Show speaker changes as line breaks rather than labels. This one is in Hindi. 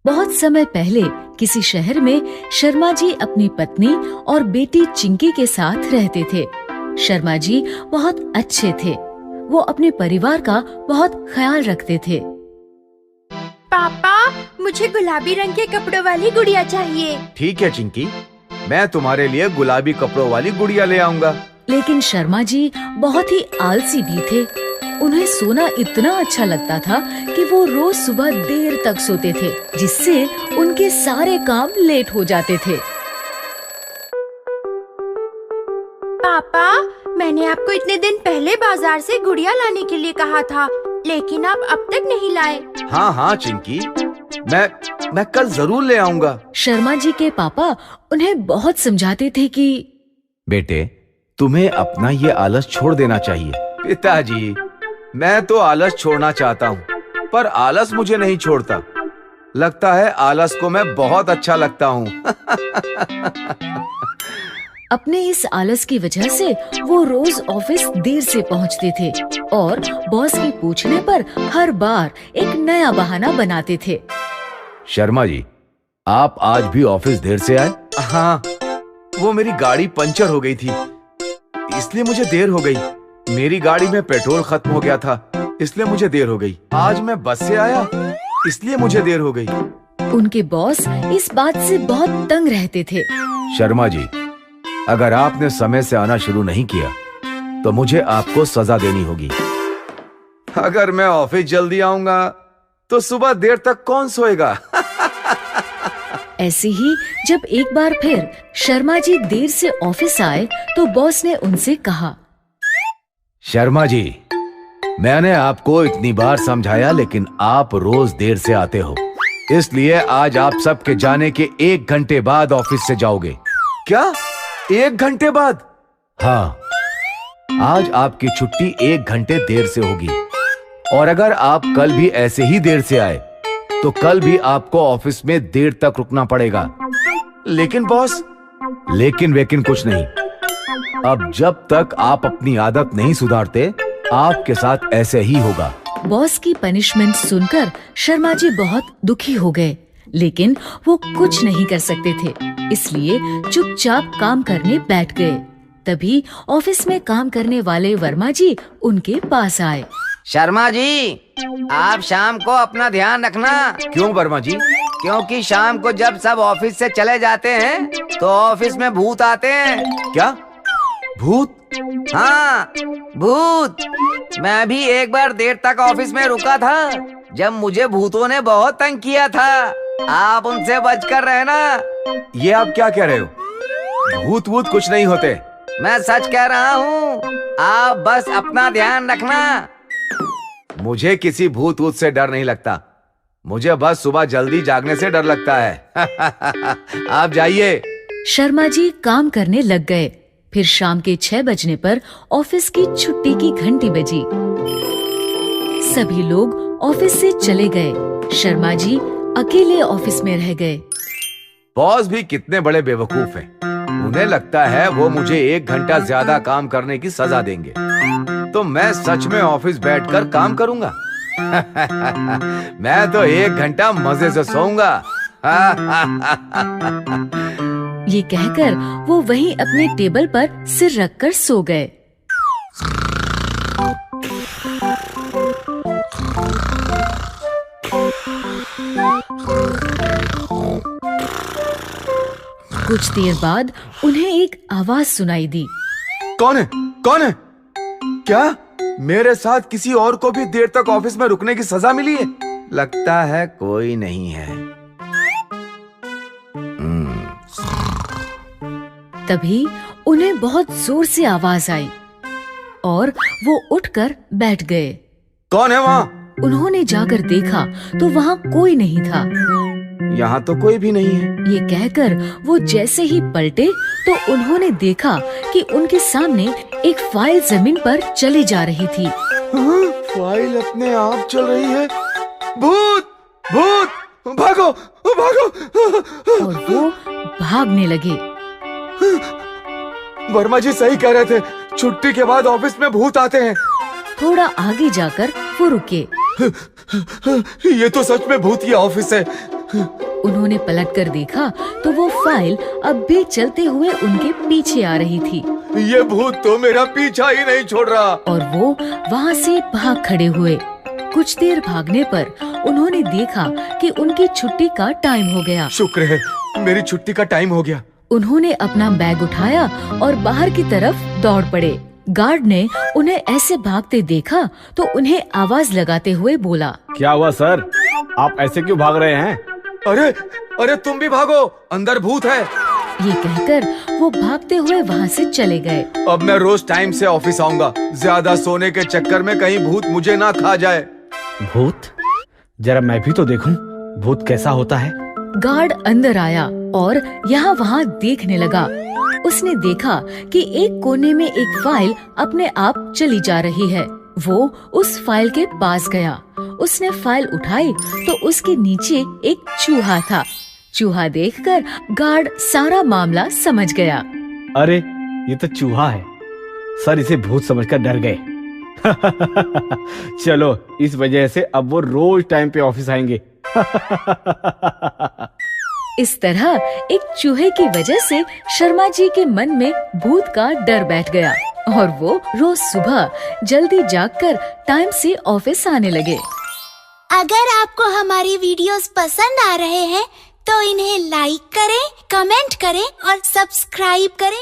बहुत समय पहले किसी शहर में शर्मा जी अपनी पत्नी और बेटी चिंकी के साथ रहते थे। शर्मा जी बहुत अच्छे थे। वो अपने परिवार का बहुत ख्याल रखते थे।
पापा, मुझे गुलाबी रंग के कपड़ों वाली गुड़िया चाहिए।
ठीक है चिंकी, मैं तुम्हारे लिए गुलाबी कपड़ों वाली गुड़िया ले आऊंगा।
लेकिन शर्मा जी बहुत ही आलसी भी थे। उन्हें सोना इतना अच्छा लगता था कि वो रोज सुबह देर तक सोते थे, जिससे उनके सारे काम लेट हो जाते थे।
पापा, मैंने आपको इतने दिन पहले बाजार से गुड़िया लाने के लिए कहा था, लेकिन आप अब तक नहीं लाए।
हाँ हाँ चिंकी, मैं कल जरूर ले आऊंगा।
शर्मा जी के पापा उन्हें बहुत समझाते थे कि
बेटे, तुम्हें अपना ये आलस छोड़ देना चाहिए। पिताजी, मैं तो आलस छोड़ना चाहता हूँ, पर आलस मुझे नहीं छोड़ता। लगता है आलस को मैं बहुत अच्छा लगता हूँ।
अपने इस आलस की वजह से वो रोज ऑफिस देर से पहुंचते थे और बॉस के पूछने पर हर बार एक नया बहाना बनाते थे।
शर्मा जी, आप आज भी ऑफिस देर से आए? हाँ, वो मेरी गाड़ी पंचर हो गई थी, इसलिए मुझे देर हो गई। मेरी गाड़ी में पेट्रोल खत्म हो गया था, इसलिए मुझे देर हो गई। आज मैं बस से आया, इसलिए मुझे देर हो गई।
उनके बॉस इस बात से बहुत तंग रहते थे।
शर्मा जी, अगर आपने समय से आना शुरू नहीं किया तो मुझे आपको सजा देनी होगी। अगर मैं ऑफिस जल्दी आऊंगा तो सुबह देर तक कौन सोएगा?
ऐसे ही जब एक बार फिर शर्मा जी देर से ऑफिस आए तो बॉस ने उनसे कहा,
शर्मा जी, मैंने आपको इतनी बार समझाया, लेकिन आप रोज देर से आते हो, इसलिए आज आप सबके जाने के 1 घंटे बाद ऑफिस से जाओगे। क्या? 1 घंटे बाद? हाँ, आज आपकी छुट्टी 1 घंटे देर से होगी। और अगर आप कल भी ऐसे ही देर से आए तो कल भी आपको ऑफिस में देर तक रुकना पड़ेगा। लेकिन बॉस? लेकिन वेकिन कुछ नहीं। अब जब तक आप अपनी आदत नहीं सुधारते, आपके साथ ऐसे ही होगा।
बॉस की पनिशमेंट सुनकर शर्मा जी बहुत दुखी हो गए, लेकिन वो कुछ नहीं कर सकते थे, इसलिए चुपचाप काम करने बैठ गए। तभी ऑफिस में काम करने वाले वर्मा जी उनके पास आए।
शर्मा जी, आप शाम को अपना ध्यान रखना।
क्यों वर्मा जी?
क्योंकि शाम को जब सब ऑफिस से चले जाते हैं तो ऑफिस में भूत आते हैं।
क्या? भूत?
हाँ, भूत। मैं भी एक बार देर तक ऑफिस में रुका था, जब मुझे भूतों ने बहुत तंग किया था। आप उनसे बचकर रहना।
ये आप क्या कह रहे हो? भूत वूत कुछ नहीं होते।
मैं सच कह रहा हूँ, आप बस अपना ध्यान रखना।
मुझे किसी भूत वूत से डर नहीं लगता, मुझे बस सुबह जल्दी जागने से डर लगता है। आप जाइए।
शर्मा जी काम करने लग गए। फिर शाम के 6 बजने पर ऑफिस की छुट्टी की घंटी बजी। सभी लोग ऑफिस से चले गए। शर्मा जी अकेले ऑफिस में रह गए।
बॉस भी कितने बड़े बेवकूफ हैं। उन्हें लगता है वो मुझे 1 घंटा ज्यादा काम करने की सजा देंगे, तो मैं सच में ऑफिस बैठकर काम करूंगा। मैं तो 1 घंटा मजे से सोऊंगा।
ये कहकर वो वहीं अपने टेबल पर सिर रखकर सो गए। कुछ देर बाद उन्हें एक आवाज सुनाई दी।
कौन है? कौन है? क्या मेरे साथ किसी और को भी देर तक ऑफिस में रुकने की सजा मिली है? लगता है कोई नहीं है।
तभी उन्हें बहुत जोर से आवाज आई और वो उठकर बैठ गए।
कौन है वहाँ?
उन्होंने जाकर देखा तो वहाँ कोई नहीं था।
यहाँ तो कोई भी नहीं है।
ये कहकर वो जैसे ही पलटे तो उन्होंने देखा कि उनके सामने एक फाइल जमीन पर चली जा रही थी।
फाइल अपने आप चल रही है। भूत! भूत! भागो! भागो!
और वो भागने लगे।
वर्मा जी सही कह रहे थे, छुट्टी के बाद ऑफिस में भूत आते हैं।
थोड़ा आगे जाकर वो रुके।
ये तो सच में भूतिया ऑफिस है।
उन्होंने पलटकर देखा तो वो फाइल अब भी चलते हुए उनके पीछे आ रही थी
ये भूत तो मेरा पीछा ही नहीं छोड़ रहा।
और वो वहाँ से भाग खड़े हुए। कुछ देर भागने पर उन्होंने देखा कि उनकी छुट्टी का टाइम हो गया।
शुक्र है मेरी छुट्टी का टाइम हो गया।
उन्होंने अपना बैग उठाया और बाहर की तरफ दौड़ पड़े। गार्ड ने उन्हें ऐसे भागते देखा तो उन्हें आवाज लगाते हुए बोला,
क्या हुआ सर, आप ऐसे क्यों भाग रहे हैं?
अरे अरे तुम भी भागो, अंदर भूत है।
ये कहकर वो भागते हुए वहाँ से चले गए।
अब मैं रोज टाइम से ऑफिस आऊंगा। ज्यादा सोने के चक्कर में कहीं भूत मुझे ना खा जाए।
भूत? जरा मैं भी तो देखूं भूत कैसा होता है।
गार्ड अंदर आया और यहाँ वहाँ देखने लगा। उसने देखा कि एक कोने में एक फाइल अपने आप चली जा रही है। वो उस फाइल के पास गया। उसने फाइल उठाई तो उसके नीचे एक चूहा था। चूहा देखकर गार्ड सारा मामला समझ गया।
अरे ये तो चूहा है, सर इसे भूत समझकर डर गए। चलो इस वजह से अब वो रोज टाइम पे ऑफिस आएंगे।
इस तरह एक चूहे की वजह से शर्मा जी के मन में भूत का डर बैठ गया और वो रोज सुबह जल्दी जागकर टाइम से ऑफिस आने लगे।
अगर आपको हमारी वीडियोस पसंद आ रहे हैं तो इन्हें लाइक करें, कमेंट करें और सब्सक्राइब करें।